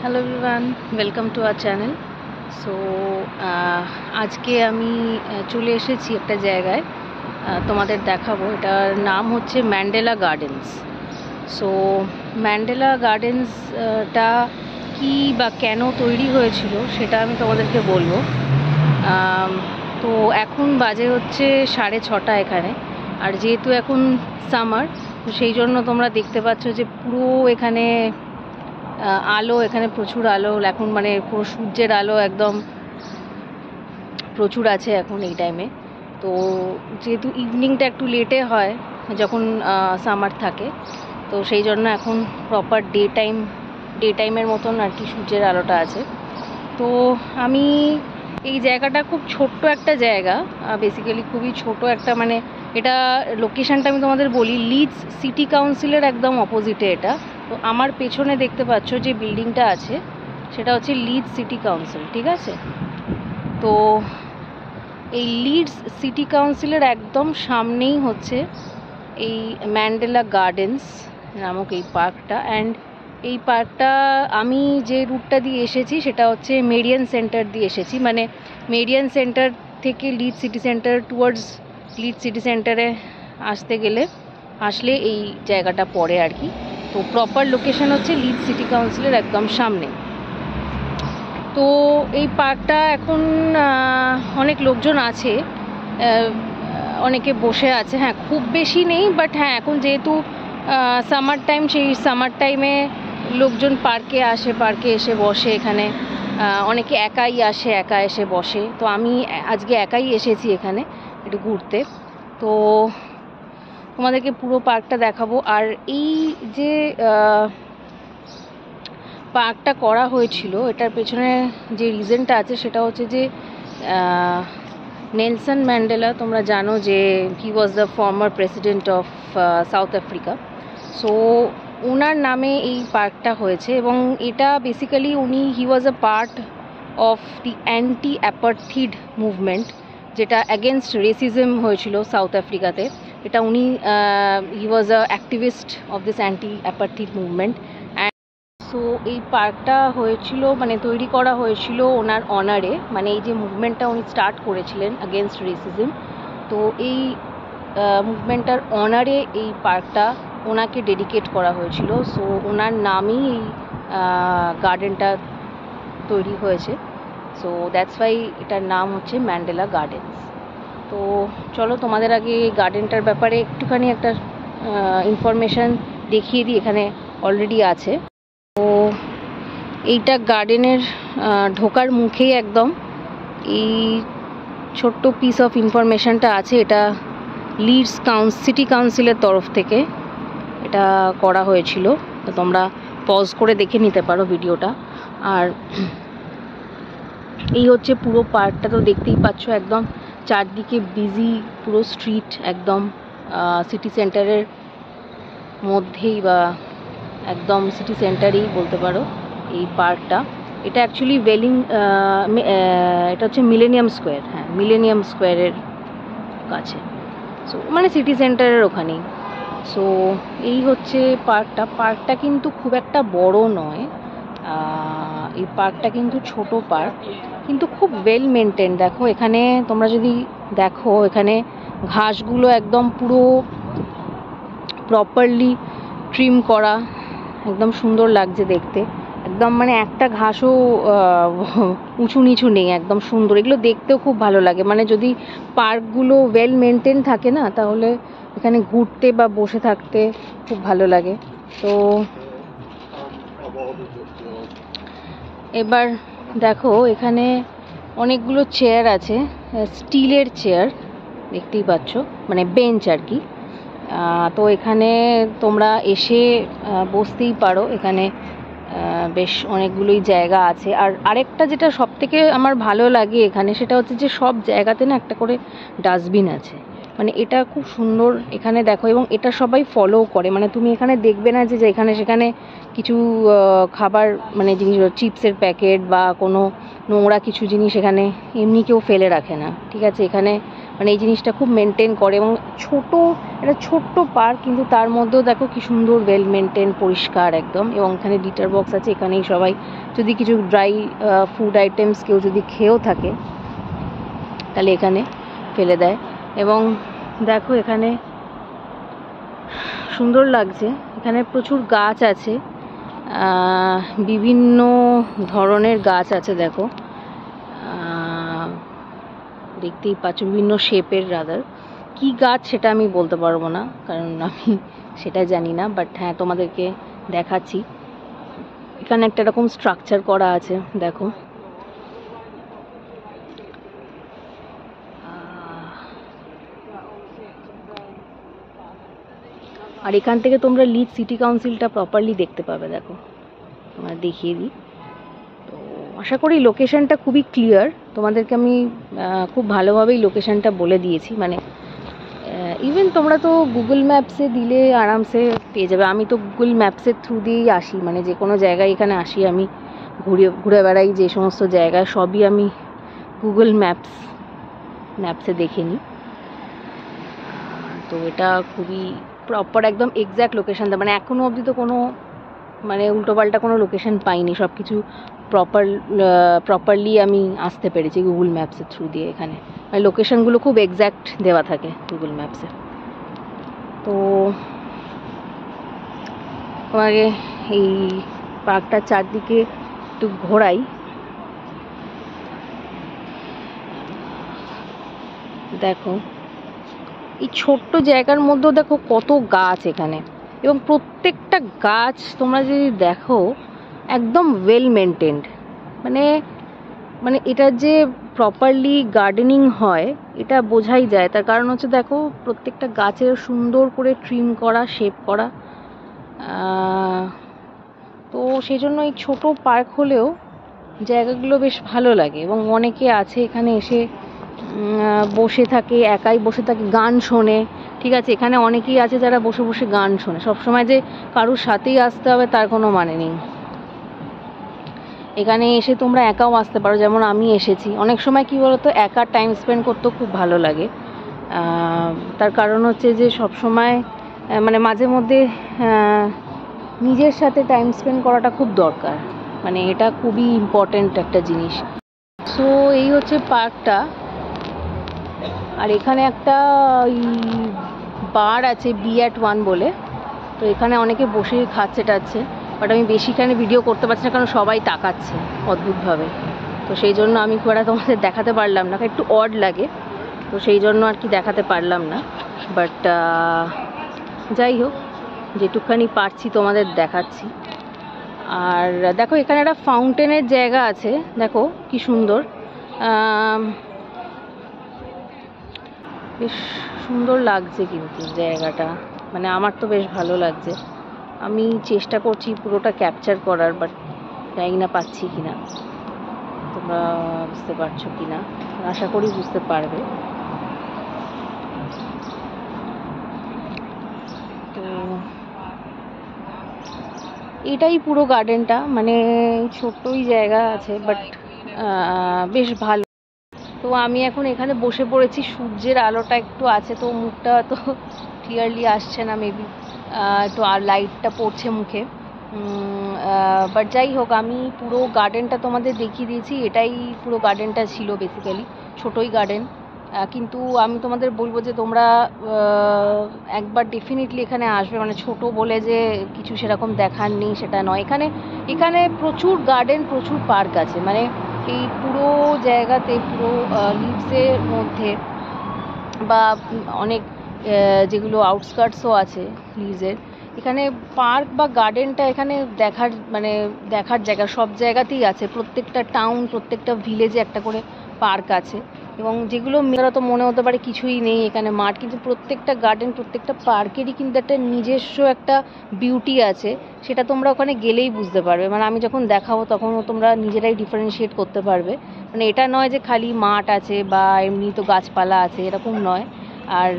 Hello everyone, welcome to our channel. So আজকে আমি চলে এসেছি একটা জায়গায়, তোমাদের দেখাবো। এটার নাম হচ্ছে ম্যান্ডেলা গার্ডেন্স। সো ম্যান্ডেলা গার্ডেন্সটা কী বা কেন তৈরি হয়েছিল সেটা আমি তোমাদেরকে বলবো। তো এখন বাজে হচ্ছে 6:30 এখানে, আর যেহেতু এখন সামার, তো সেই জন্য তোমরা দেখতে পাচ্ছ যে পুরো এখানে আলো, এখানে প্রচুর আলো এখন, মানে পুরো সূর্যের আলো একদম প্রচুর আছে এখন এই টাইমে। তো যেহেতু ইভিনিংটা একটু লেটে হয় যখন সামার থাকে, তো সেই জন্য এখন প্রপার ডে টাইমের মতন আর কি সূর্যের আলোটা আছে। তো আমি এই জায়গাটা খুব ছোট্ট একটা জায়গা, বেসিক্যালি খুবই ছোট একটা, মানে এটা লোকেশানটা আমি তোমাদের বলি, লিডস সিটি কাউন্সিলের একদম অপোজিটে এটা। তো আমার পেছনে দেখতে পাচ্ছ যে বিল্ডিংটা আছে, সেটা হচ্ছে লিডস সিটি কাউন্সিল, ঠিক আছে? তো এই লিডস সিটি কাউন্সিলের একদম সামনেই হচ্ছে এই ম্যান্ডেলা গার্ডেন্স নামক এই পার্কটা। অ্যান্ড এই পার্কটা আমি যে রুটটা দিয়ে এসেছি সেটা হচ্ছে মেরিডিয়ান সেন্টার দিয়ে এসেছি, মানে মেরিডিয়ান সেন্টার থেকে Leeds city centre towards Leeds city সেন্টারে আসলে এই জায়গাটা পড়ে আর কি। তো প্রপার লোকেশন হচ্ছে লিডস সিটি কাউন্সিলের একদম সামনে। তো এই পার্কটা এখন অনেক লোকজন আছে, অনেকে বসে আছে। হ্যাঁ, খুব বেশি নেই, বাট হ্যাঁ এখন যেহেতু সামার টাইম, সেই সামার টাইমে লোকজন পার্কে আসে, পার্কে এসে বসে এখানে। অনেকে একাই আসে, একা এসে বসে। তো আমি আজকে একাই এসেছি এখানে একটু ঘুরতে। তো তোমাদেরকে পুরো পার্কটা দেখাবো। আর এই যে পার্কটা করা হয়েছিল, এটার পেছনে যে রিজনটা আছে সেটা হচ্ছে যে নেলসন ম্যান্ডেলা, তোমরা জানো যে he was the former president of South Africa. So ওনার নামে এই পার্কটা হয়েছে, এবং এটা basically he was a part of the anti apartheid movement, যেটা অ্যাগেনস্ট রেসিজম হয়েছিল সাউথ আফ্রিকাতে। এটা he was a activist of this anti apartheid movement. So এই পার্কটা হয়েছিল, মানে তৈরি করা হয়েছিল ওনার অনারে, মানে এই যে মুভমেন্টটা উনি স্টার্ট করেছিলেন অ্যাগেনস্ট রেসিজম, তো এই মুভমেন্টটার অনারে এই পার্কটা ওনাকে ডেডিকেট করা হয়েছিল। সো ওনার নামেই এই গার্ডেনটা তৈরি হয়েছে। সো দ্যাটস ওয়াই এটার নাম হচ্ছে ম্যান্ডেলা গার্ডেন্স। তো চলো তোমাদের আগে এই গার্ডেনটার ব্যাপারে একটুখানি একটা ইনফরমেশান দেখিয়ে দিই, এখানে অলরেডি আছে। তো এইটা গার্ডেনের ঢোকার মুখেই একদম এই ছোট্ট পিস অফ ইনফরমেশানটা আছে। এটা লিডস সিটি কাউন্সিলের তরফ থেকে এটা করা হয়েছিল। তো তোমরা পজ করে দেখে নিতে পারো ভিডিওটা। আর এই হচ্ছে পুরো পার্কটা, তো দেখতেই পাচ্ছ একদম চারদিকে বিজি পুরো স্ট্রিট, একদম সিটি সেন্টারের মধ্যেই, বা একদম সিটি সেন্টারেই বলতে পারো এই পার্কটা। এটা অ্যাকচুয়ালি এটা হচ্ছে মিলেনিয়াম স্কোয়ার, হ্যাঁ মিলেনিয়াম স্কোয়ারের কাছে, সো মানে সিটি সেন্টারের ওখানেই। সো এই হচ্ছে পার্কটা কিন্তু খুব একটা বড় নয়, এই পার্কটা কিন্তু ছোট পার্ক, কিন্তু খুব ওয়েল মেনটেন। দেখো এখানে তোমরা যদি দেখো, এখানে ঘাসগুলো একদম পুরো প্রপারলি ট্রিম করা, একদম সুন্দর লাগছে দেখতে। একদম মানে একটা ঘাসও উঁচু নিচু নেই, একদম সুন্দর। এগুলো দেখতেও খুব ভালো লাগে, মানে যদি পার্কগুলো ওয়েল মেনটেন থাকে না, তাহলে এখানে ঘুরতে বা বসে থাকতে খুব ভালো লাগে। তো এবার দেখো এখানে অনেকগুলো চেয়ার আছে, স্টিলের চেয়ার দেখতেই পাচ্ছ, মানে বেঞ্চ আর কি। তো এখানে তোমরা এসে বসতেই পারো, এখানে বেশ অনেকগুলোই জায়গা আছে। আর আরেকটা যেটা সব থেকে আমার ভালো লাগে এখানে, সেটা হচ্ছে যে সব জায়গাতে না একটা করে ডাস্টবিন আছে, মানে এটা খুব সুন্দর এখানে দেখো। এবং এটা সবাই ফলো করে, মানে তুমি এখানে দেখবে না যে এখানে সেখানে কিছু খাবার, মানে জিনিস, চিপসের প্যাকেট বা কোনো নোংরা কিছু জিনিস এখানে এমনি কেউ ফেলে রাখে না, ঠিক আছে? এখানে মানে এই জিনিসটা খুব মেনটেন করে। এবং একটা ছোট্ট পার্ক, কিন্তু তার মধ্যেও দেখো কি সুন্দর ওয়েল মেনটেন, পরিষ্কার একদম। এবং এখানে লিটার বক্স আছে, এখানেই সবাই যদি কিছু ড্রাই ফুড আইটেমস কেউ যদি খেয়েও থাকে তাহলে এখানে ফেলে দেয়। এবং দেখো এখানে সুন্দর লাগছে, এখানে প্রচুর গাছ আছে, বিভিন্ন ধরনের গাছ আছে। দেখো দেখতেই পাচ্ছ, বিভিন্ন শেপের রাদার। কি গাছ সেটা আমি বলতে পারবো না, কারণ আমি সেটা জানি না, বাট হ্যাঁ তোমাদেরকে দেখাচ্ছি। এখানে একটা এরকম স্ট্রাকচার করা আছে, দেখো। আর এখান থেকে তোমরা লিডস সিটি কাউন্সিলটা প্রপারলি দেখতে পাবে। দেখো তোমার দেখিয়ে দিই। তো আশা করি লোকেশনটা খুবই ক্লিয়ার, তোমাদেরকে আমি খুব ভালোভাবেই লোকেশনটা বলে দিয়েছি। মানে ইভেন তোমরা তো গুগল ম্যাপসে দিলে আরামসে পেয়ে যাবে। আমি তো গুগল ম্যাপসের থ্রু দিয়েই আসি, মানে যে কোনো জায়গায় এখানে আসি আমি, ঘুরে বেড়াই যে সমস্ত জায়গায়, সবই আমি গুগল ম্যাপসে দেখে নিই। তো এটা খুবই প্রপার একদম এক্স্যাক্ট লোকেশান দেয়, মানে এখনও অবধি তো কোনো মানে উল্টোপাল্টা কোনো লোকেশান পাইনি, সব কিছু প্রপারলি আমি আসতে পেরেছি গুগল ম্যাপসের থ্রু দিয়ে। এখানে মানে লোকেশানগুলো খুব এক্স্যাক্ট দেওয়া থাকে গুগল ম্যাপসে। তো তোমাকে এই পার্কটার চারদিকে একটু ঘোরাই। দেখো এই ছোট্ট জায়গার মধ্যেও দেখো কত গাছ এখানে, এবং প্রত্যেকটা গাছ তোমরা যদি দেখো একদম ওয়েল মেনটেন্ড। মানে মানে এটা যে প্রপারলি গার্ডেনিং হয় এটা বোঝাই যায়। তার কারণ হচ্ছে দেখো প্রত্যেকটা গাছের সুন্দর করে ট্রিম করা, শেপ করা। তো সেই জন্য এই ছোটো পার্ক হলেও জায়গাগুলো বেশ ভালো লাগে। এবং অনেকে আছে এখানে এসে বসে থাকে, একাই বসে থাকে, গান শোনে। ঠিক আছে, এখানে অনেকেই আছে যারা বসে বসে গান শোনে। সবসময় যে কারোর সাথেই আসতে হবে তার কোনো মানে নেই। এখানে এসে তোমরা একাও আসতে পারো, যেমন আমি এসেছি। অনেক সময় কি বলতো, একা টাইম স্পেন্ড করতেও খুব ভালো লাগে। তার কারণ হচ্ছে যে সব সময় মানে মাঝে মধ্যে নিজের সাথে টাইম স্পেন্ড করাটা খুব দরকার, মানে এটা খুবই ইম্পর্ট্যান্ট একটা জিনিস। সো এই হচ্ছে পার্কটা। আর এখানে একটা বার আছে B@1 বলে, তো এখানে অনেকে বসে খাচ্ছে টাচ্ছে, বাট আমি বেশি এখানে ভিডিও করতে পারছি না, কারণ সবাই তাকাচ্ছে অদ্ভুতভাবে। তো সেই জন্য আমি খুব একটা তোমাদের দেখাতে পারলাম না, একটু অড লাগে, তো সেই জন্য আর কি দেখাতে পারলাম না। বাট যাই হোক, যেটুকখানি পারছি তোমাদের দেখাচ্ছি। আর দেখো এখানে একটা ফাউন্টেনের জায়গা আছে, দেখো কি সুন্দর, বেশ সুন্দর লাগছে কিন্তু জায়গাটা, মানে আমার তো বেশ ভালো লাগছে। আমি চেষ্টা করছি পুরোটা ক্যাপচার করার, বাট জানি না পাচ্ছি কিনা, তোমরা বুঝতে পারছো কিনা, আশা করি বুঝতে পারবে। তো এটাই পুরো গার্ডেনটা, মানে ছোট্টই জায়গা আছে, বাট বেশ ভালো। তো আমি এখন এখানে বসে পড়েছি, সূর্যের আলোটা একটু আছে, তো মুখটা তো ক্লিয়ারলি আসছে না মেবি, একটু আর লাইটটা পড়ছে মুখে। বাট যাই হোক, আমি পুরো গার্ডেনটা তোমাদের দেখিয়ে দিয়েছি। এটাই পুরো গার্ডেনটা ছিল বেসিক্যালি, ছোটোই গার্ডেন। কিন্তু আমি তোমাদের বলবো যে তোমরা একবার ডেফিনেটলি এখানে আসবে। মানে ছোট বলে যে কিছু সেরকম দেখার নেই সেটা নয়, এখানে প্রচুর গার্ডেন, প্রচুর পার্ক আছে। মানে এই পুরো জায়গাতে, পুরো লিডসের মধ্যে বা অনেক যেগুলো আউটস্কার্টসও আছে লিডসের, এখানে পার্ক বা গার্ডেনটা এখানে দেখার জায়গা সব জায়গাতেই আছে। প্রত্যেকটা টাউন, প্রত্যেকটা ভিলেজে একটা করে পার্ক আছে। এবং যেগুলো মেয়েরা তো মনে হতে পারে কিছুই নেই এখানে মাঠ, কিন্তু প্রত্যেকটা গার্ডেন, প্রত্যেকটা পার্কেরই কিন্তু একটা নিজস্ব একটা বিউটি আছে, সেটা তোমরা ওখানে গেলেই বুঝতে পারবে। মানে আমি যখন দেখাবো তখনও তোমরা নিজেরাই ডিফারেন্সিয়েট করতে পারবে। মানে এটা নয় যে খালি মাঠ আছে বা এমনি তো গাছপালা আছে, এরকম নয়। আর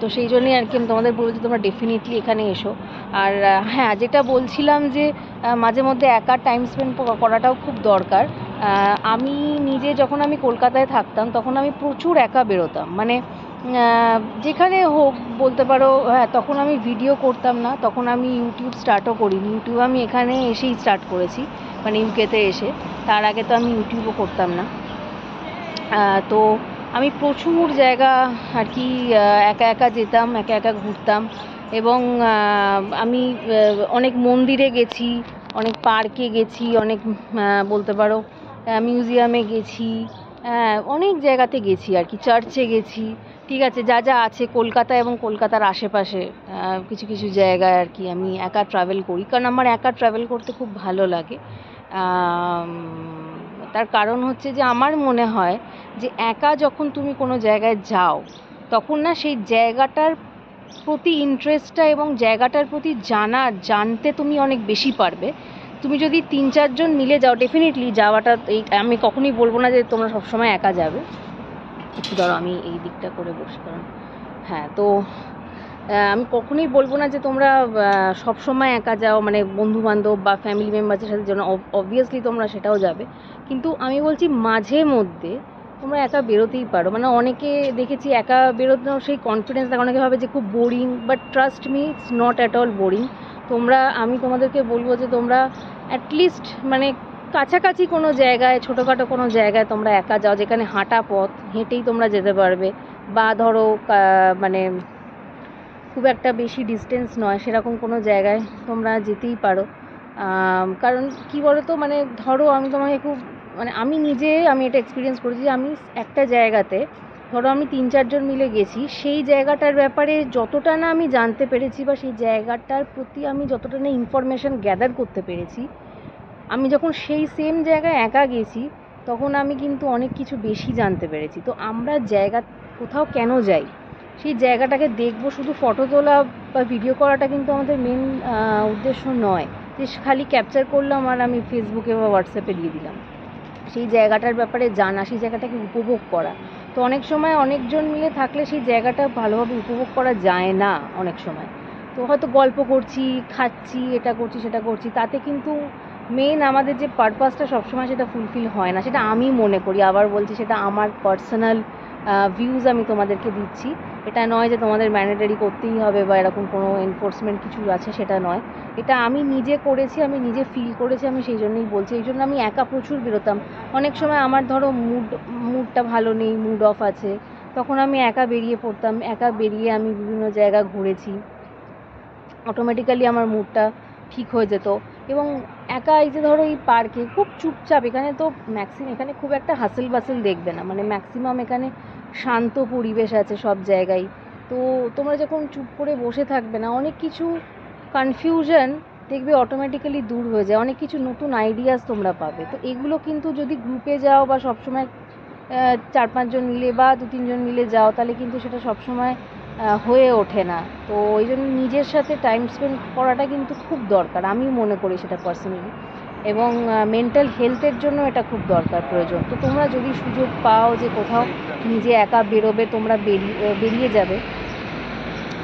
তো সেই জন্যই আর কি আমি তোমাদের বলবো যে তোমরা ডেফিনেটলি এখানে এসো। আর হ্যাঁ, যেটা বলছিলাম যে মাঝে মধ্যে একা টাইম স্পেন্ড করাটাও খুব দরকার। আমি নিজে যখন আমি কলকাতায় থাকতাম তখন আমি প্রচুর একা বেরোতাম, মানে যেখানে হোক বলতে পারো। হ্যাঁ, তখন আমি ভিডিও করতাম না, তখন আমি ইউটিউব স্টার্টও করিনি। ইউটিউব আমি এখানে এসেই স্টার্ট করেছি, মানে ইউকেতে এসে। তার আগে তো আমি ইউটিউবও করতাম না। তো আমি প্রচুর জায়গা আর কি একা একা যেতাম, একা একা ঘুরতাম। এবং আমি অনেক মন্দিরে গেছি, অনেক পার্কে গেছি, অনেক বলতে পারো মিউজিয়ামে গেছি, অনেক জায়গাতে গেছি আর কি, চার্চে গেছি। ঠিক আছে, যা যা আছে কলকাতা এবং কলকাতার আশেপাশে কিছু কিছু জায়গায় আর কি আমি একা ট্রাভেল করি, কারণ আমার একা ট্রাভেল করতে খুব ভালো লাগে। তার কারণ হচ্ছে যে আমার মনে হয় যে একা যখন তুমি কোনো জায়গায় যাও তখন না সেই জায়গাটার প্রতি ইন্টারেস্টটা এবং জায়গাটার প্রতি জানতে তুমি অনেক বেশি পারবে। তুমি যদি 3-4 জন মিলে যাও, ডেফিনেটলি যাওয়াটা, আমি কখনোই বলবো না যে তোমরা সবসময় একা যাবে। একটু ধরো আমি এই দিকটা করে বসি, কারণ হ্যাঁ, তো আমি কখনোই বলবো না যে তোমরা সবসময় একা যাও, মানে বন্ধুবান্ধব বা ফ্যামিলি মেম্বারদের সাথে যেন, অবভিয়াসলি তোমরা সেটাও যাবে, কিন্তু আমি বলছি মাঝে মধ্যে তোমরা একা বেরোতেই পারো। মানে অনেকে দেখেছি একা বেরোতেও সেই কনফিডেন্স থাকে, অনেকে ভাবে যে খুব boring, but trust me, it's not at all boring. আমি তোমাদেরকে বলবো যে তোমরা অ্যাটলিস্ট মানে কাছাকাছি কোনো জায়গায়, ছোটোখাটো কোনো জায়গায় তোমরা একা যাও, যেখানে হাঁটা পথ, হেঁটেই তোমরা যেতে পারবে, বা ধরো মানে খুব একটা বেশি ডিস্টেন্স নয় সেরকম কোনো জায়গায় তোমরা যেতেই পারো। কারণ কি বলো তো, মানে ধরো আমি তোমাকে খুব, মানে আমি এটা এক্সপিরিয়েন্স করেছি যে আমি একটা জায়গাতে, ধরো আমি 3-4 জন মিলে গেছি, সেই জায়গাটার ব্যাপারে যতটা না আমি জানতে পেরেছি বা সেই জায়গাটার প্রতি আমি যতটা না ইনফরমেশান গ্যাদার করতে পেরেছি, আমি যখন সেই সেম জায়গায় একা গেছি তখন আমি কিন্তু অনেক কিছু বেশি জানতে পেরেছি। তো আমরা কোথাও কেন যাই, সেই জায়গাটাকে দেখবো, শুধু ফটো তোলা বা ভিডিও করাটা কিন্তু আমাদের মেন উদ্দেশ্য নয়, যে খালি ক্যাপচার করলাম আর আমি ফেসবুকে বা হোয়াটসঅ্যাপে দিয়ে দিলাম। সেই জায়গাটার ব্যাপারে জানা, সেই জায়গাটাকে উপভোগ করা। তো অনেক সময় অনেকজন মিলে থাকলে সেই জায়গাটা ভালোভাবে উপভোগ করা যায় না অনেক সময়। তো হয়তো গল্প করছি, খাচ্ছি, এটা করছি, সেটা করছি, তাতে কিন্তু মেন আমাদের যে পারপাসটা সবসময় সেটা ফুলফিল হয় না, সেটা আমি মনে করি। আবার বলছি, সেটা আমার পার্সোনাল ভিউজ আমি তোমাদেরকে দিচ্ছি। এটা নয় যে তোমাদের ম্যান্ডেটরি করতেই হবে বা এরকম কোনো এনফোর্সমেন্ট কিছু আছে, সেটা নয়। এটা আমি নিজে করেছি, আমি নিজে ফিল করেছি, আমি সেই জন্যই বলছি। এই জন্য আমি একা প্রচুর বেরোতাম। অনেক সময় আমার ধরো মুডটা ভালো নেই, মুড অফ আছে, তখন আমি একা বেরিয়ে পড়তাম। একা বেরিয়ে আমি বিভিন্ন জায়গা ঘুরেছি, অটোমেটিক্যালি আমার মুডটা ঠিক হয়ে যেত। এবং একা এই যে ধরো এই পার্কে খুব চুপচাপ, এখানে তো এখানে খুব একটা হাসিল বাসিল দেখবে না, মানে ম্যাক্সিমাম এখানে শান্ত পরিবেশ আছে সব জায়গায়। তো তোমরা যখন চুপ করে বসে থাকবে না, অনেক কিছু কনফিউশন দেখবে অটোমেটিক্যালি দূর হয়ে যায়, অনেক কিছু নতুন আইডিয়াস তোমরা পাবে। তো এগুলো কিন্তু যদি গ্রুপে যাও বা সবসময় 4-5 জন মিলে বা 2-3 জন মিলে যাও, তাহলে কিন্তু সেটা সবসময় হয়ে ওঠে না। তো ওই জন্য নিজের সাথে টাইম স্পেন্ড করাটা কিন্তু খুব দরকার, আমি মনে করি সেটা পার্সোনালি। এবং মেন্টাল হেলথের জন্য এটা খুব দরকার, প্রয়োজন। তো তোমরা যদি সুযোগ পাও যে কোথাও নিজে একা বেরোবে, তোমরা বেরিয়ে যাবে।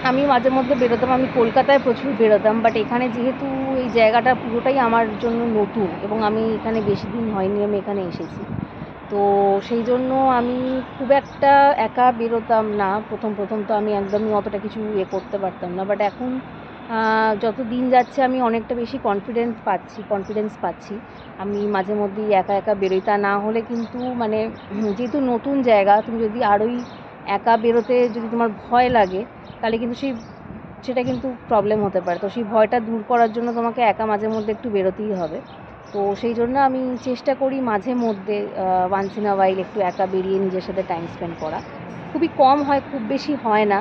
আমি মাঝে মধ্যে বেরোতাম, আমি কলকাতায় প্রচুর বেরোতাম, বাট এখানে যেহেতু এই জায়গাটা পুরোটাই আমার জন্য নতুন এবং আমি এখানে বেশি দিন হয়নি আমি এখানে এসেছি, তো সেই জন্য আমি খুব একটা একা বেরোতাম না। প্রথম তো আমি একদমই অতটা কিছু করতে পারতাম না, বাট এখন যত দিন যাচ্ছে আমি অনেকটা বেশি কনফিডেন্স পাচ্ছি। আমি মাঝে মধ্যেই একা একা বেরোই। তা না হলে কিন্তু মানে যেহেতু নতুন জায়গা, তুমি যদি আরোই একা বেরোতে যদি তোমার ভয় লাগে, তাহলে কিন্তু সেটা কিন্তু প্রবলেম হতে পারে। তো সেই ভয়টা দূর করার জন্য তোমাকে একা মাঝে মধ্যে একটু বেরোতেই হবে। তো সেই জন্য আমি চেষ্টা করি মাঝে মধ্যে ওয়ান্স ইন আ ওয়াইল একটু একা বেরিয়ে নিজের সাথে টাইম স্পেন্ড করা। খুবই কম হয়, খুব বেশি হয় না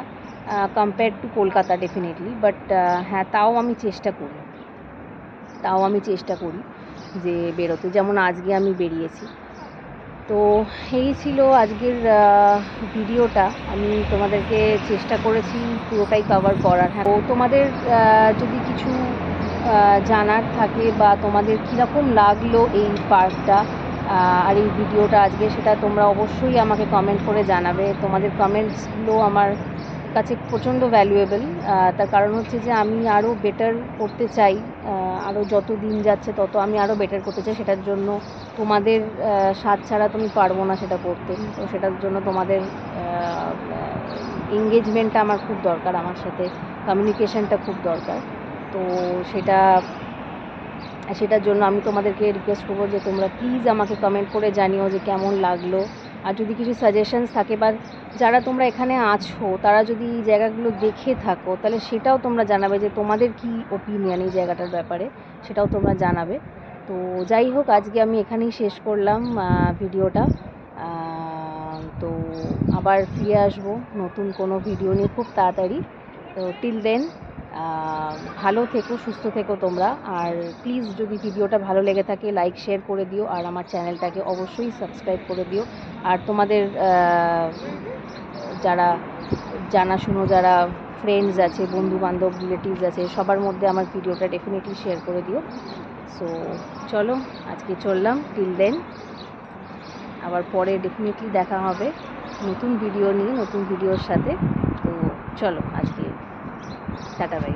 compare to Kolkata, definitely. But হ্যাঁ, তাও আমি চেষ্টা করি যে বেরোতে। যেমন আজকে আমি বেরিয়েছি। তো এই ছিল আজকের ভিডিওটা। আমি তোমাদেরকে চেষ্টা করেছি পুরোটাই কভার করার। হ্যাঁ, তো তোমাদের যদি কিছু জানার থাকে বা তোমাদের কীরকম লাগলো এই পার্কটা আর এই ভিডিওটা আজকে, সেটা তোমরা অবশ্যই আমাকে কমেন্ট করে জানাবে। তোমাদের কমেন্টসগুলো আমার কাছে প্রচণ্ড ভ্যালুয়েবল। তার কারণ হচ্ছে যে আমি আরও বেটার করতে চাই আরও যত দিন যাচ্ছে তত আমি আরও বেটার করতে চাই। সেটার জন্য তোমাদের সাথ ছাড়া তুমি পারবো না সেটা করতে। তো সেটার জন্য তোমাদের এঙ্গেজমেন্টটা আমার খুব দরকার, আমার সাথে কমিউনিকেশনটা খুব দরকার। তো সেটার জন্য আমি তোমাদেরকে রিকোয়েস্ট করবো যে তোমরা প্লিজ আমাকে কমেন্ট করে জানিও যে কেমন লাগলো। আর যদি কিছু সাজেশনস থাকে বা যারা তোমরা এখানে আছো তারা যদি এই জায়গাগুলো দেখে থাকো তাহলে সেটাও তোমরা জানাবে যে তোমাদের কি ওপিনিয়ন এই জায়গাটার ব্যাপারে, সেটাও তোমরা জানাবে। তো যাই হোক, আজকে আমি এখানেই শেষ করলাম ভিডিওটা। তো আবার ফিরে আসবো নতুন কোনো ভিডিও নিয়ে খুব তাড়াতাড়ি। তো টিল দেন ভালো থেকো, সুস্থ থেকো তোমরা। আর প্লিজ যদি ভিডিওটা ভালো লেগে থাকে লাইক শেয়ার করে দিও, আর আমার চ্যানেলটাকে অবশ্যই সাবস্ক্রাইব করে দিও। আর তোমাদের যারা জানাশুনো যারা ফ্রেন্ডস আছে, বন্ধু বান্ধব, রিলেটিভস আছে, সবার মধ্যে আমার ভিডিওটা ডেফিনেটলি শেয়ার করে দিও। সো চলো আজকে চললাম, টিল দেন আবার পরে ডেফিনেটলি দেখা হবে নতুন ভিডিও নিয়ে, নতুন ভিডিওর সাথে। তো চলো আজকে টাটা বাই।